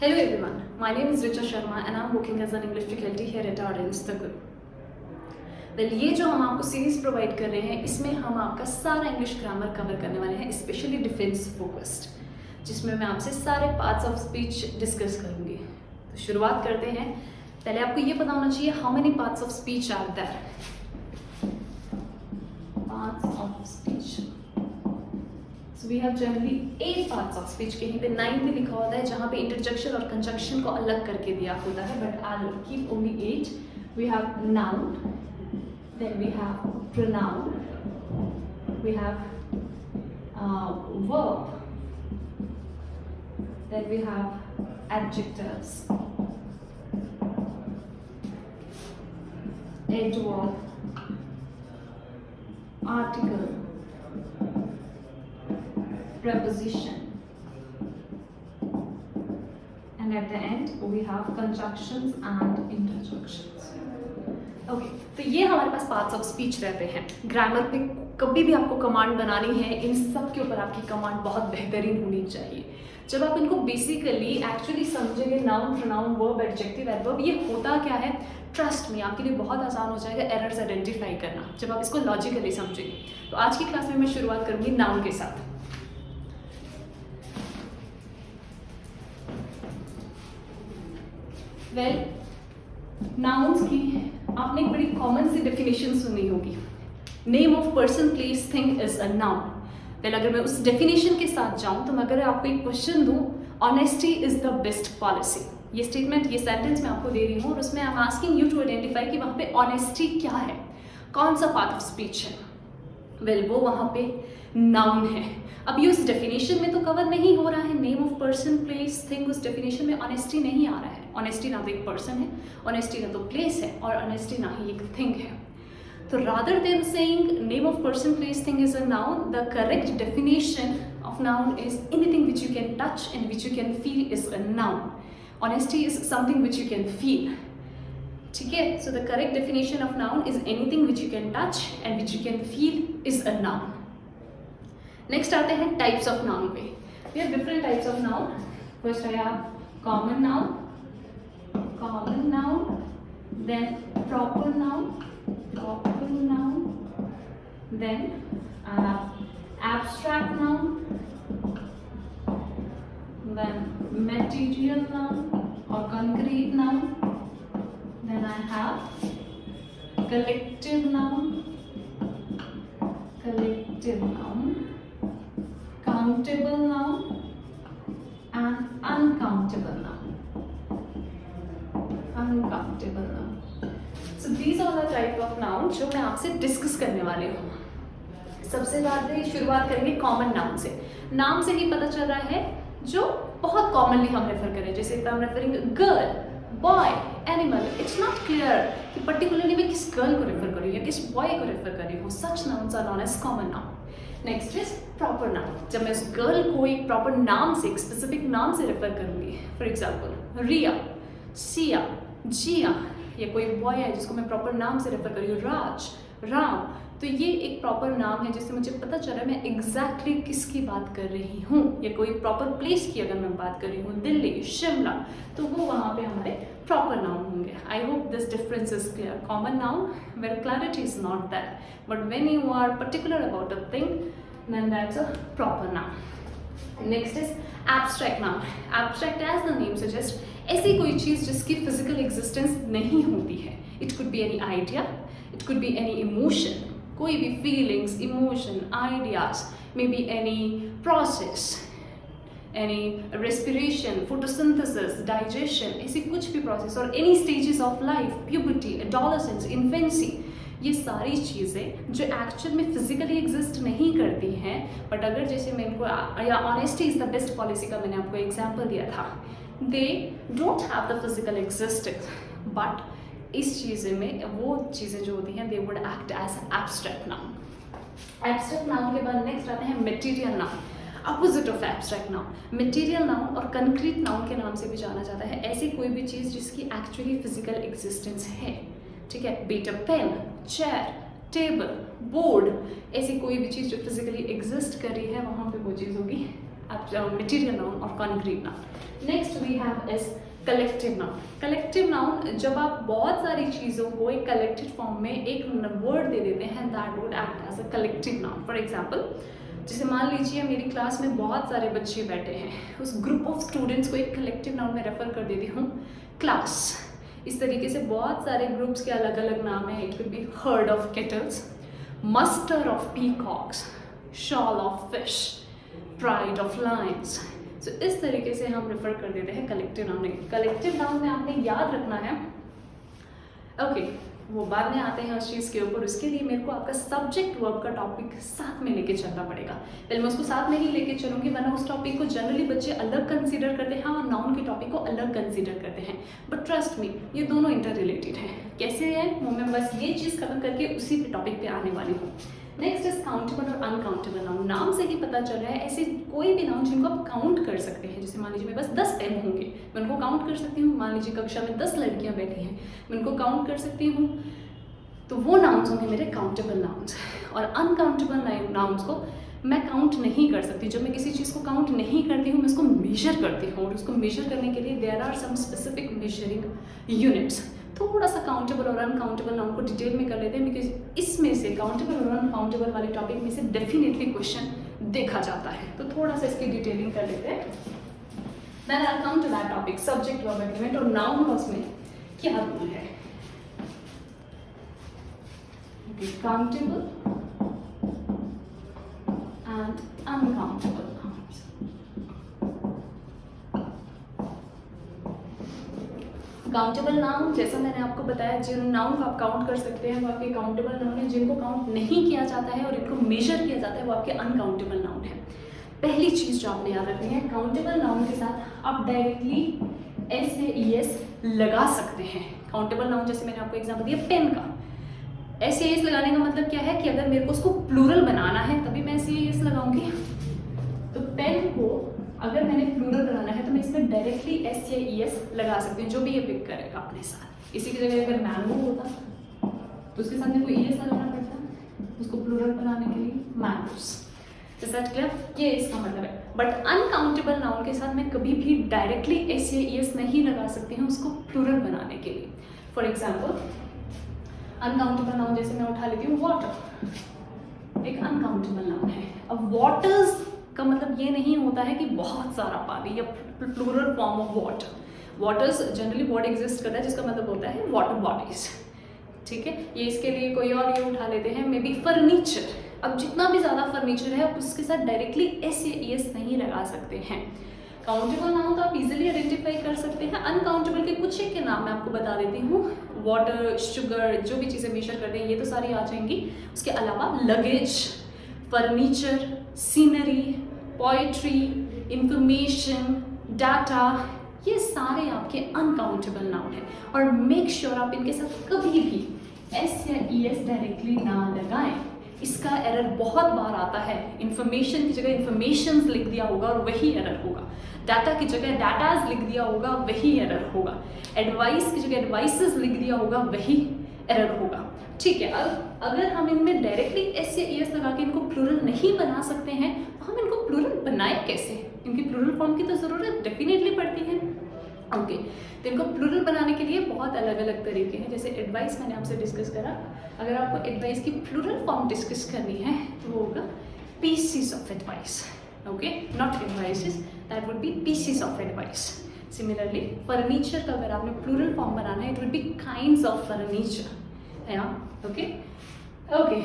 Hello everyone, my name is Richa Sharma and I'm working as an English faculty here at RN's The Guru. Well ये जो हम आपको series provide कर रहे हैं इसमें हम आपका सारा इंग्लिश ग्रामर कवर करने वाले हैं, स्पेशली डिफेंस फोकस्ड, जिसमें मैं आपसे सारे पार्ट्स ऑफ स्पीच डिस्कस करूंगी। तो शुरुआत करते हैं। पहले आपको ये पता होना चाहिए how many parts of speech are there. Parts of speech, So we have generally 8 parts of speech। कहीं पे 9 पे लिखा होता है जहाँ पे इंटरजेक्शन और कंजंक्शन को अलग करके दिया होता है, but I'll keep only 8। We have noun, then we have pronoun, we have verb, then we have adjectives, adverb, article, preposition, and at the end we have conjunctions and interjections। Okay, तो ये हमारे पास parts of speech रहते हैं। Grammar पे कभी भी आपको command बनानी है, इन सब के ऊपर आपकी कमांड बहुत बेहतरीन होनी चाहिए। जब आप इनको बेसिकली एक्चुअली समझेंगे, noun, pronoun, verb, adjective, adverb, ये होता क्या है, ट्रस्ट में आपके लिए बहुत आसान हो जाएगा एरर्स आइडेंटिफाई करना जब आप इसको लॉजिकली समझेंगे। तो आज की क्लास में मैं शुरुआत करूंगी नाउन के साथ। वेल, नाउन्स की आपने एक बड़ी कॉमन सी डेफिनेशन सुनी होगी। Name of person, place, thing is a noun. Well, अगर मैं उस डेफिनेशन के साथ जाऊं तो मैं अगर आपको एक क्वेश्चन दूं, honesty is the best policy, ये स्टेटमेंट, ये सेंटेंस मैं आपको दे रही हूँ और उसमें I am asking you to identify कि वहाँ पे ऑनेस्टी क्या है, कौन सा पार्ट ऑफ स्पीच है। वेल, वो वहाँ पे नाउन है। अब ये उस डेफिनेशन में तो कवर नहीं हो रहा है, name of person, place, thing, उस डेफिनेशन में ऑनेस्टी नहीं आ रहा है। ऑनेस्टी ना तो एक पर्सन है, ऑनेस्टी ना तो प्लेस है, और ऑनेस्टी ना ही एक थिंग है। तो rather than saying name of person, place, thing is a noun, the correct definition of noun is anything which you can touch and which you can feel is a noun. Honesty is something which you can feel, ठीक है। So the correct definition of noun is anything which you can touch and which you can feel is a noun. Next आते हैं types of noun पे। We have different types of noun. First I have common noun, then proper noun, then I have abstract noun, then material noun or concrete noun, then I have collective noun, countable noun and uncountable noun। So these are the type of noun जो मैं आपसे discuss करने वाले हूँ। सबसे पहले शुरुआत करेंगे कॉमन नाउन से। नाम से ही पता चल रहा है जो बहुत कॉमनली हम रेफर करें, जैसे I am referring girl, boy, animal. It's not clear कि पर्टिकुलरली मैं किस गर्ल को रेफर करूँ या किस बॉय को रेफर कर रही हूँ। Such nouns are known as common noun. Next is proper noun. जब मैं उस गर्ल को एक प्रॉपर नाम से, एक स्पेसिफिक नाम से रेफर करूंगी, फॉर एग्जाम्पल रिया, सिया, जिया, या कोई बॉय है जिसको मैं प्रॉपर नाम से रेफर कर रही हूँ, राज, राम, तो ये एक प्रॉपर नाम है जिससे मुझे पता चल रहा है मैं एग्जैक्टली किसकी बात कर रही हूँ। या कोई प्रॉपर प्लेस की अगर मैं बात कर रही हूँ, दिल्ली, शिमला, तो वो वहाँ पे हमारे प्रॉपर नाउन होंगे। I hope this difference is clear. Common noun where clarity is not that, but when you are particular about a thing then that's a proper noun. Next is abstract noun. Abstract as the name suggest, ऐसी कोई चीज़ जिसकी physical existence नहीं होती है। It could be any idea, it could be any emotion, कोई भी feelings, emotion, ideas, may be any process, any respiration, photosynthesis, digestion, ऐसी कुछ भी प्रोसेस, और any stages of life, puberty, adolescence, infancy, ये सारी चीज़ें जो एक्चुअल में फिजिकली एग्जिस्ट नहीं करती हैं, बट अगर जैसे मैं इनको, या honesty is the best policy का मैंने आपको एग्जाम्पल दिया था, they don't have the physical existence, but इस चीज़ें में वो चीज़ें जो होती हैं they would act as abstract noun. Abstract noun के बाद नेक्स्ट आते हैं material noun, opposite of abstract noun. Material noun और कंक्रीट नाउन के नाम से भी जाना जाता है ऐसी कोई भी चीज़ जिसकी एक्चुअली फिजिकल एग्जिस्टेंस है, ठीक है। बीट अ पेन, चेयर, टेबल, बोर्ड, ऐसी कोई भी चीज़ जो फिजिकली एग्जिस्ट कर रही है, वहाँ पे वो चीज़ होगी मटेरियल नाउन और concrete noun. Next we have is collective noun. Collective noun, जब आप बहुत सारी चीज़ों को एक कलेक्टिव फॉर्म में एक वर्ड दे देते हैं, that would act as a collective noun. For example, जैसे मान लीजिए मेरी क्लास में बहुत सारे बच्चे बैठे हैं, उस ग्रुप ऑफ स्टूडेंट्स को एक कलेक्टिव नाउन में रेफर कर देती हूँ क्लास। इस तरीके से बहुत सारे ग्रुप्स के अलग अलग नाम हैं। It will be herd of cattles, muster of peacocks, shoal of fish, pride of lions. So इस तरीके से हम रेफर कर देते हैं कलेक्टिव नाउन में। कलेक्टिव नाउन में आपने याद रखना है, ओके, वो बाद में आते हैं उस चीज़ के ऊपर। उसके लिए मेरे को आपका सब्जेक्ट वर्ब का टॉपिक साथ में लेके चलना पड़ेगा। पहले मैं उसको साथ में ही लेके चलूँगी, वरना उस टॉपिक को जनरली बच्चे अलग कंसीडर करते हैं और नाउन के टॉपिक को अलग कंसीडर करते हैं। बट ट्रस्ट मी, ये दोनों इंटर रिलेटेड हैं। कैसे है वो मैं बस ये चीज़ खत्म करके उसी टॉपिक पे आने वाली हूँ। नेक्स्ट इज काउंटेबल और अनकाउंटेबल नाउन। नाम से ही पता चल रहा है ऐसे कोई भी नाउन जिनको आप काउंट कर सकते हैं। जैसे मान लीजिए मेरे पास 10 पेन होंगे, मैं उनको काउंट कर सकती हूँ। मान लीजिए कक्षा में 10 लड़कियाँ बैठी हैं, मैं उनको काउंट कर सकती हूँ। तो वो नाउन्स होंगे मेरे काउंटेबल नाउन्स। और अनकाउंटेबल नाउन्स को मैं काउंट नहीं कर सकती। जब मैं किसी चीज़ को काउंट नहीं करती हूँ, मैं उसको मेजर करती हूँ, और उसको मेजर करने के लिए there are some specific measuring units. थोड़ा सा काउंटेबल और अनकाउंटेबल नाउन को डिटेल में कर लेते हैं, बिकॉज इसमें से काउंटेबल और अनकाउंटेबल वाले टॉपिक में से डेफिनेटली क्वेश्चन देखा जाता है। तो थोड़ा सा इसकी डिटेलिंग कर लेते हैं। Then I come to that topic, subject verb agreement और नाउन का उसमें क्या रूल है। Countable and uncountable nouns. Countable noun, जैसा मैंने आपको बताया, जिन नाउन को आप काउंट कर सकते हैं वो आपके काउंटेबल नाउन है। जिनको काउंट नहीं किया जाता है और इनको मेजर किया जाता है वो आपके अनकाउंटेबल नाउन है। पहली चीज़ जो आपने याद रखनी है, काउंटेबल नाउन के साथ आप डायरेक्टली एस या ई एस लगा सकते हैं। काउंटेबल नाउन जैसे मैंने आपको एग्जाम्पल दिया पेन का, एस या एस लगाने का मतलब क्या है कि अगर मेरे को उसको प्लूरल बनाना है तभी मैं एस या एस लगाऊंगी। तो पेन को अगर मैंने प्लूरल बनाना है तो मैं इसमें डायरेक्टली एस या ई एस लगा सकती हूँ, जो भी ये पिक करेगा अपने साथ। इसी की जगह अगर मैंगो होता तो उसके साथ में कोई ई एस लगाना पड़ता उसको प्लूरल बनाने के लिए, मैंगोस। Is that clear? ये इसका मतलब है। बट अनकाउंटेबल नाउन के साथ मैं कभी भी डायरेक्टली एस या ई एस नहीं लगा सकती हूँ उसको प्लूरल बनाने के लिए। फॉर एग्जाम्पल, अनकाउंटेबल नाउन जैसे मैं उठा लेती हूँ वाटर, एक अनकाउंटेबल नाउन है। अब वाटर्स का मतलब ये नहीं होता है कि बहुत सारा पानी या plural form of water. Waters generally word exist करता है जिसका मतलब होता है वाटर बॉडीज, ठीक है। ये इसके लिए कोई और ये उठा लेते हैं, मे बी फर्नीचर। अब जितना भी ज़्यादा फर्नीचर है आप उसके साथ डायरेक्टली एस या ई एस नहीं लगा सकते हैं। काउंटेबल नाउन तो आप इजीली आइडेंटिफाई कर सकते हैं। अनकाउंटेबल के कुछ एक के नाम मैं आपको बता देती हूँ। वाटर, शुगर, जो भी चीज़ें मेजर करते हैं ये तो सारी आ जाएंगी। उसके अलावा luggage, furniture, scenery, poetry, information, data, ये सारे आपके अनकाउंटेबल नाउन हैं। और मेक श्योर आप इनके साथ कभी भी एस या ई एस डायरेक्टली ना लगाएं। इसका एरर बहुत बार आता है। इंफॉर्मेशन की जगह इंफॉर्मेशंस लिख दिया होगा और वही एरर होगा। डाटा की जगह डाटाज लिख दिया होगा, वही एरर होगा। एडवाइस की जगह एडवाइसेस लिख दिया होगा, वही एरर होगा, ठीक है। अब अगर हम इनमें डायरेक्टली एस या ई एस लगा के इनको प्लूरल नहीं बना सकते हैं तो हम इनको प्लूरल बनाए कैसे? इनकी प्लूरल फॉर्म की तो ज़रूरत डेफिनेटली पड़ती है, ओके। तो इनको प्लूरल बनाने के लिए बहुत अलग अलग तरीके हैं। जैसे एडवाइस मैंने आपसे डिस्कस करा, अगर आपको एडवाइस की प्लूरल फॉर्म डिस्कस करनी है तो वो होगा pieces of advice, okay, not advices, that would be pieces of advice. Similarly furniture का अगर आपने प्लूरल फॉर्म बनाना है it would be kinds of furniture, okay okay.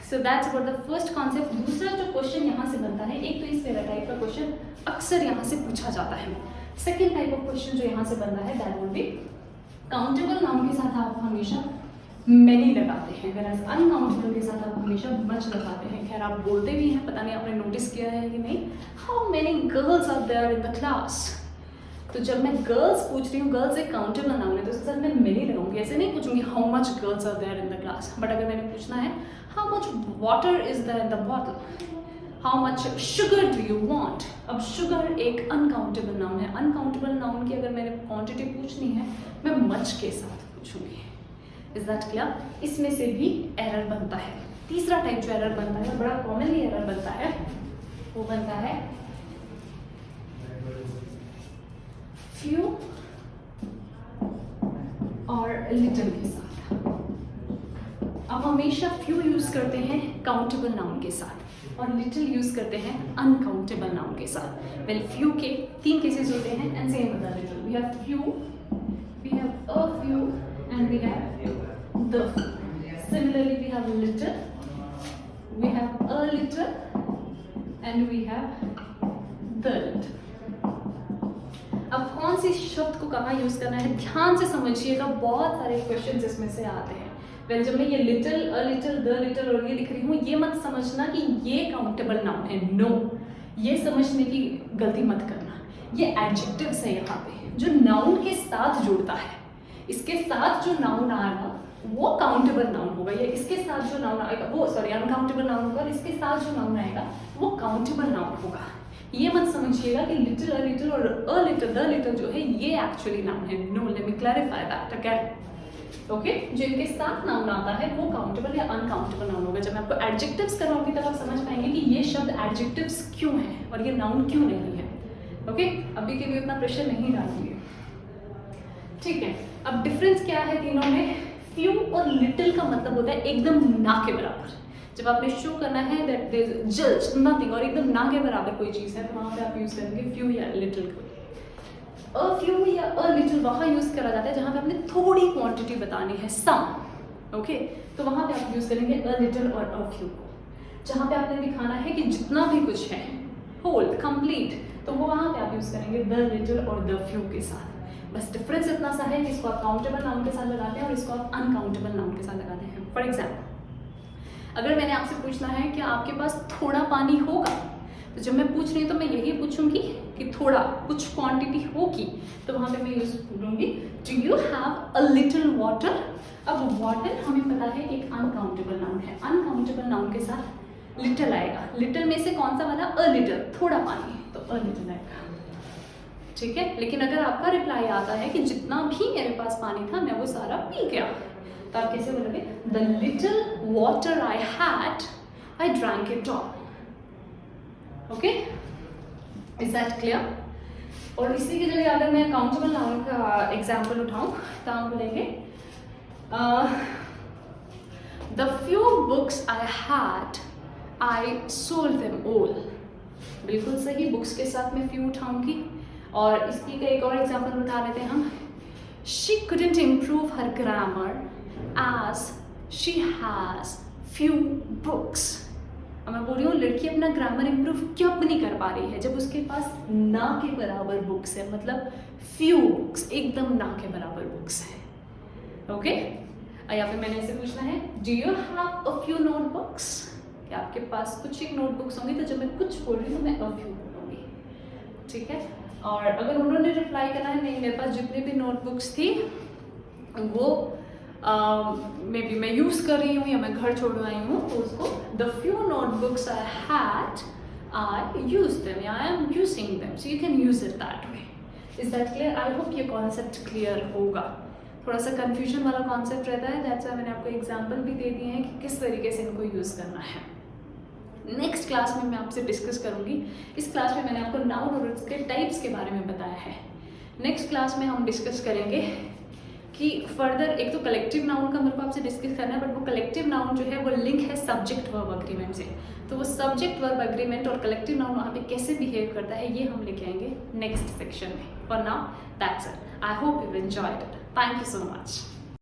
So that's about the first concept. दूसरा जो क्वेश्चन यहाँ से बनता है, एक तो इस टाइप का क्वेश्चन अक्सर यहाँ से पूछा जाता है। सेकेंड टाइप ऑफ क्वेश्चन जो यहाँ से बनता है that would B countable noun के साथ आप हमेशा मैनी लगाते हैं, अगर अनकाउंटेबल के साथ आप हमेशा मच लगाते हैं। खैर आप बोलते भी हैं, पता नहीं आपने नोटिस किया है कि नहीं, how many girls are there in the class. तो जब मैं गर्ल्स पूछ रही हूँ, गर्ल्स एक काउंटेबल नाउन है तो उसके साथ मैं मेनी लगाऊंगी। ऐसे नहीं पूछूंगी how much girls are there in the class. But अगर मैंने पूछना है how much water is there in the bottle, how much sugar do you want. अब शुगर एक अनकाउंटेबल नाउन है। अनकाउंटेबल नाउन की अगर मैंने क्वांटिटी पूछनी है मैं मच के साथ पूछूंगी। Is that clear? इसमें से भी एरर बनता है। तीसरा टाइप जो एरर बनता है, बड़ा कॉमनली एरर बनता है, वो बनता है फ्यू और लिटिल के साथ। अब हमेशा फ्यू यूज करते हैं काउंटेबल नाउन के साथ और लिटिल यूज करते हैं अनकाउंटेबल नाउन के साथ। वेल फ्यू के 3 केसेस होते हैं and same with little. We have few, we have a few and we have the few. Similarly, we have little, we have a little, and we have the little. अब कौन सी शब्द को कहाँ use करना है ध्यान से समझिएगा, बहुत सारे क्वेश्चंस इसमें से आते हैं। वेल जब मैं ये little, a little, the little और ये लिख रही हूँ, ये मत समझना कि ये काउंटेबल नाउन है, नो, ये समझने की गलती मत करना। ये एडजेक्टिव्स है यहाँ पे जो नाउन के साथ जुड़ता है। इसके साथ जो नाउन आएगा वो काउंटेबल नाउन होगा, या इसके साथ जो नाउन आएगा वो अनकाउंटेबल नाउन होगा, और इसके साथ जो नाउन आएगा वो काउंटेबल नाउन होगा। ये मत समझिएगा कि लिटिल, अ लिटिल और अ लिटिल, द लिटिल जो है ये एक्चुअली नाउन है। No, let me clarify that again. Okay, जो इनके साथ नाउन आता है वो काउंटेबल या अनकाउंटेबल नाउन होगा। जब मैं आपको एडजेक्टिव्स कराऊंगी तब आप समझ पाएंगे कि ये शब्द एडजेक्टिव्स क्यों है और ये नाउन क्यों नहीं है। ओके, अभी के लिए उतना प्रेशर नहीं डालिए, ठीक है। अब डिफरेंस क्या है तीनों में? फ्यू और लिटिल का मतलब होता है एकदम ना के बराबर। जब आपने शो करना है that there is just nothing और एकदम ना के बराबर कोई चीज़ है, तो वहाँ पे आप यूज़ करेंगे फ्यू या लिटिल को। अ फ्यू या अ लिटिल वहाँ यूज़ करा जाता है जहाँ पे आपने थोड़ी क्वांटिटी बतानी है, सम। ओके, तो वहाँ पे आप यूज़ करेंगे अ लिटिल और अ फ्यू को। जहाँ पे आपने दिखाना है कि जितना भी कुछ है होल कंप्लीट, तो वो वहाँ पे आप यूज़ करेंगे द लिटिल और द फ्यू के साथ। बस डिफरेंस इतना सा है कि इसको आप काउंटेबल नाउन के साथ लगाते हैं और इसको आप अनकाउंटेबल नाउन के साथ लगाते हैं। फॉर एग्जाम्पल, अगर मैंने आपसे पूछना है कि आपके पास थोड़ा पानी होगा, तो जब मैं पूछ रही हूँ तो मैं यही पूछूंगी कि थोड़ा कुछ क्वांटिटी होगी, तो वहाँ पे मैं यूज करूँगी do you have a little water. अब वाटर हमें पता है एक अनकाउंटेबल नाउन है, अनकाउंटेबल नाउन के साथ लिटिल आएगा। लिटिल में से कौन सा वाला? अ लिटिल, थोड़ा पानी, तो अ लिटिल आएगा, ठीक है। लेकिन अगर आपका रिप्लाई आता है कि जितना भी मेरे पास पानी था मैं वो सारा पी गया, तो आप कैसे बोलोगे? The little water I had I drank it all. Okay, is that clear? और इसी की जगह अगर मैं काउंटेबल नाउन का एग्जाम्पल उठाऊं तो हम बोलेंगे the few books I had I sold them all. बिल्कुल सही, बुक्स के साथ मैं फ्यू उठाऊंगी। और इसकी का एक और एग्जाम्पल उठा लेते हैं हम। She couldn't improve her grammar as she has few books। अब मैं बोल रही हूँ लड़की अपना ग्रामर इम्प्रूव क्यों नहीं कर पा रही है जब उसके पास ना के बराबर बुक्स है, मतलब फ्यू बुक्स, एकदम ना के बराबर बुक्स है। ओके, या फिर मैंने ऐसे पूछना है do you have a few notebooks, कि आपके पास कुछ एक नोटबुक्स होंगी, तो जब मैं कुछ बोल रही हूँ तो मैं अ फ्यू बोलूँगी, ठीक है। और अगर उन्होंने रिप्लाई करना है नहीं मेरे पास जितनी भी नोटबुक्स थी वो मे बी मैं यूज़ कर रही हूँ या मैं घर छोड़ आई हूँ, तो उसको the few notebooks I had I use them या I am using them, so you can use it that way. Is that clear? I hope ये कॉन्सेप्ट क्लियर होगा। थोड़ा सा कन्फ्यूजन वाला कॉन्सेप्ट रहता है, दैट्स व्हाई मैंने आपको एग्जाम्पल भी दे दिए हैं कि किस तरीके से इनको यूज़ करना है। नेक्स्ट क्लास में मैं आपसे डिस्कस करूंगी। इस क्लास में मैंने आपको नाउन और उसके टाइप्स के बारे में बताया है। नेक्स्ट क्लास में हम डिस्कस करेंगे कि फर्दर, एक तो कलेक्टिव नाउन का मेरे को आपसे डिस्कस करना है, बट वो कलेक्टिव नाउन जो है वो लिंक है सब्जेक्ट वर्ब अग्रीमेंट से, तो वो सब्जेक्ट वर्ब अग्रीमेंट और कलेक्टिव नाउन वहाँ पे कैसे बिहेव करता है ये हम लेके आएंगे नेक्स्ट सेक्शन में। For now that's it. I hope you enjoyed it. Thank you so much.